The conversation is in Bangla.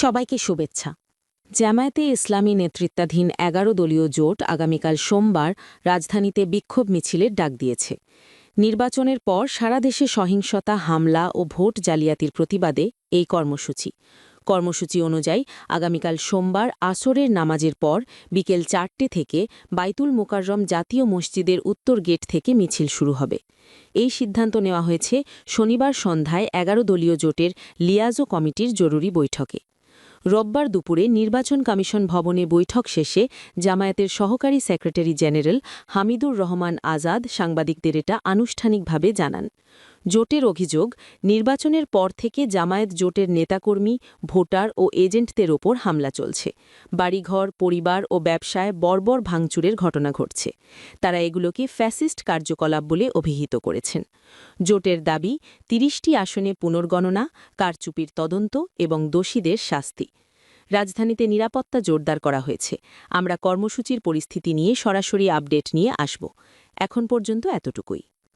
সবাইকে শুভেচ্ছা। জামায়াতে ইসলামী নেতৃত্বাধীন ১১ দলীয় জোট আগামীকাল সোমবার রাজধানীতে বিক্ষোভ মিছিলের ডাক দিয়েছে। নির্বাচনের পর সারা দেশে সহিংসতা, হামলা ও ভোট জালিয়াতির প্রতিবাদে এই কর্মসূচি অনুযায়ী আগামীকাল সোমবার আসরের নামাজের পর বিকেল ৪টে থেকে বাইতুল মোকাররম জাতীয় মসজিদের উত্তর গেট থেকে মিছিল শুরু হবে। এই সিদ্ধান্ত নেওয়া হয়েছে শনিবার সন্ধ্যায় ১১ দলীয় জোটের লিয়াজো কমিটির জরুরি বৈঠকে। রোববার দুপুরে নির্বাচন কমিশন ভবনে বৈঠক শেষে জামায়াতের সহকারী সেক্রেটারি জেনারেল হামিদুর রহমান আজাদ সাংবাদিকদের এটা আনুষ্ঠানিকভাবে জানান। জোটের অভিযোগ, নির্বাচনের পর থেকে জামায়াত জোটের নেতাকর্মী, ভোটার ও এজেন্টদের ওপর হামলা চলছে। বাড়িঘর, পরিবার ও ব্যবসায় বর্বর ভাঙচুরের ঘটনা ঘটছে। তারা এগুলোকে ফ্যাসিস্ট কার্যকলাপ বলে অভিহিত করেছেন। জোটের দাবি, ৩০টি আসনে পুনর্গণনা, কারচুপির তদন্ত এবং দোষীদের শাস্তি। রাজধানীতে নিরাপত্তা জোরদার করা হয়েছে। আমরা কর্মসূচির পরিস্থিতি নিয়ে সরাসরি আপডেট নিয়ে আসব। এখন পর্যন্ত এতটুকুই।